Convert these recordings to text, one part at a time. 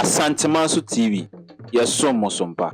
Asantemaso TV, yɛsom mo so mpa.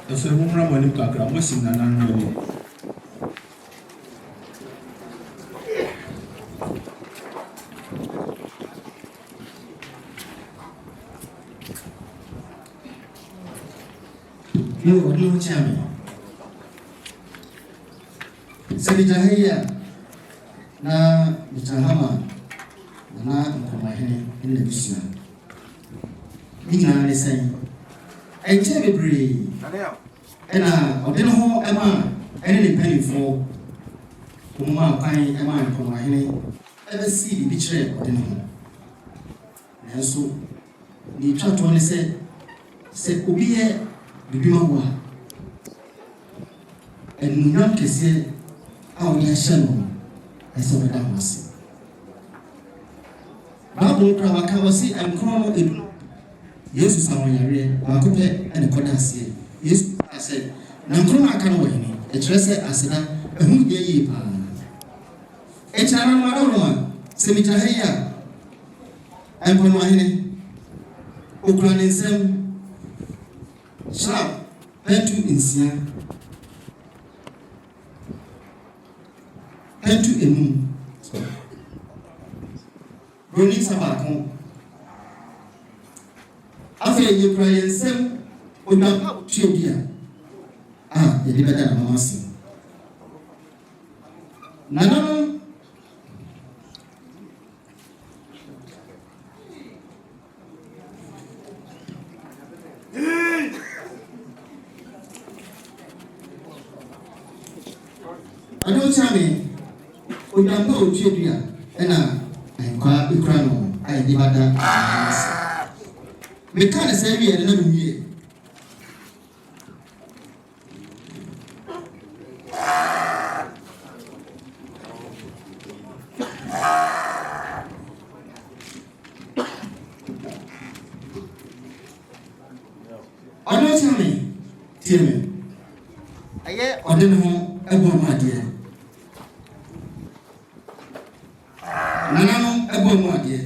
If a woman when you can't grab what's in an annual. No, champion. Essumegya na Mutahama na Mponuahene in the vision. Nina is saying, I tell you, Bree, and I didn't hold Emma any penny for Uma Pine Emma and Mponuahene ever see the betrayal of the home. And so the church only said, Obie. Bibimawa and Munyam Piesie our Yashano as a Madamasi. Babu Kawakawasi and Chrono Edu. Yes, our Yare, Makope and Kodasi. Yes, I said, Nankrona Kanawani, a dresser as a who ye pan. A Chana Maroma, Essumegya and Mponuahene, Ukrainism. Sharp, Pentu Insia, Pentu Emu, Bruni Sabacon. After you cry and say, "O now, Children, the better Mamasi." Nana. I don't tell me, we don't know children, and I'm quite a crown. I deliver that. We can't say we are another year. I don't tell me, I don't know about my dear. Nanano Abomadi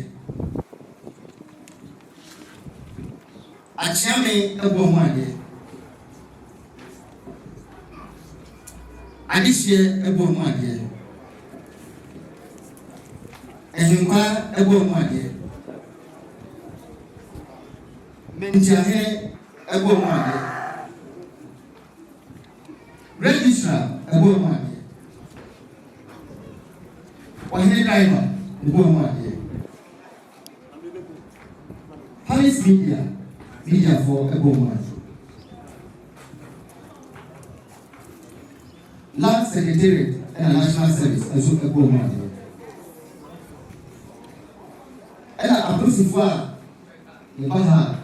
Akyeampong Abomadi Adishye Abomadi Ehimpa Abomadi Mponuahene Abomadi Registrar Abomadi Wahene driver Paris media for a woman. Land Secretariat and National Service as a woman. And I approve for the Baha,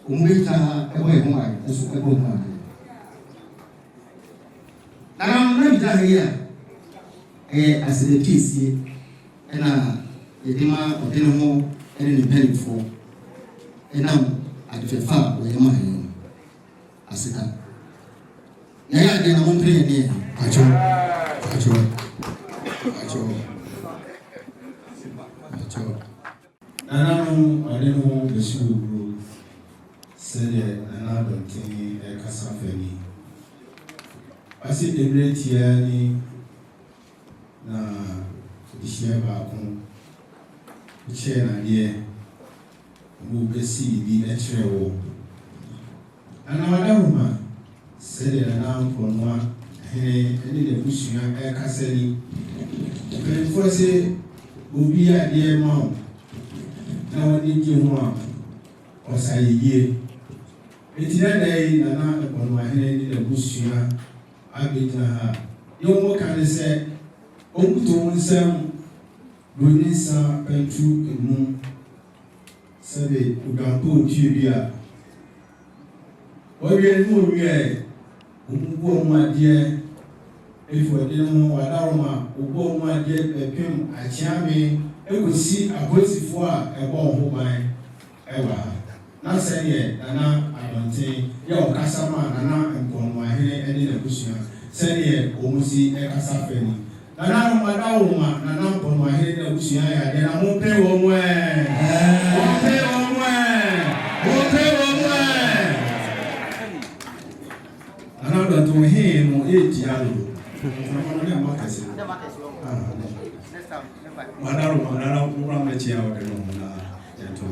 Umita, a woman as a woman. Now I'm not here as a Piesie. And the demand of Dinamo and the penny for and now at the farm where my home. I said that. Yeah, then I won't play again. Pacho. And I don't know the shoe said another thing a Casafeni. I said the great yearly. Share baako share na deɛ mo bɛsi bi ɛkyerɛ wo ana wadahoma sɛdeɛ na Mponuahene ɛne ne busua ɛkasa ni mpanimfoɔ sɛ obi adeɛ ma wo na wɔde gye ho a ɔsa yie enti na dai na Mponuahene ne ne busua abɛgyina ha yɛ wɔn ka ne sɛ ɔmuto nsɛm Brunisa Pentu Emu Sabe Udampo Tibia Oye Muye Umbo Madie if we didn't know Adaroma, Ubo Madie Pepim Akyeampong Ekusi Abosifo a ɛbɔ ho ban ɛwa na sɛdeɛ nana abɔnten yɛ ɔkasama nana Mponuahene ɛne n'abusua sɛdeɛ wɔn si ɛkasa fɛni nana Aduana nana Mponuahene n'abusua yɛ adeɛ na mo pɛ wɔn Mponuahene no dialo. Madaro program chia wa de no na gentle.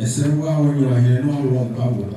Essumegya when you are here, no wrong power.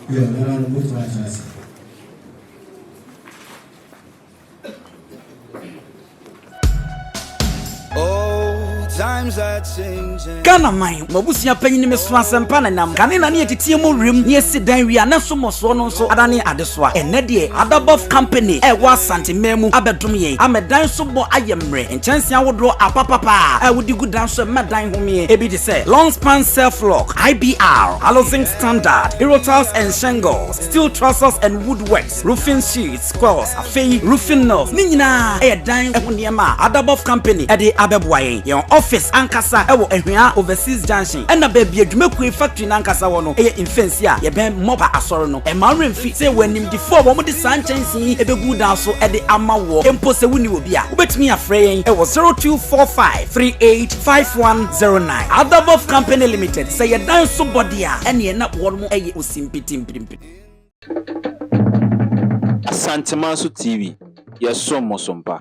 Yeah, now I'm going to Ghana mine, Mabusia penny Miss Swanson Panam, Canina near Titiamo Rim, near Sidan, we are not so much one so Adani Adeswa, and Nedie, Adabov Company, was Santimemu, Abedumie, I'm a dance so boy I am re, and chance I would draw a papa, I would do good dance with Madame Homie, Ebi say, long span self lock, IBR, housing standard, hero tiles and shingles, steel trusses and woodworks, roofing sheets, squares, a fay, roofing nose, Nina, a dime, Adabov Company, at the Abebway, your office, Ankasa. Ewo ehwia overseas junction and na baby adwumakui factory na nkasa wo no eye infensi a ye ben moba asoro no e ma remfi say wanim di fo wo mo di sanchensi ebegu dan so e de ama wo empo se wuni obi a obetimi afre yen ewo 0245385109 Adabov Company Limited say ye dan so body a ene na wo mo eye osimpitimpirimpi Asantemaso TV, Yasom Mosompa.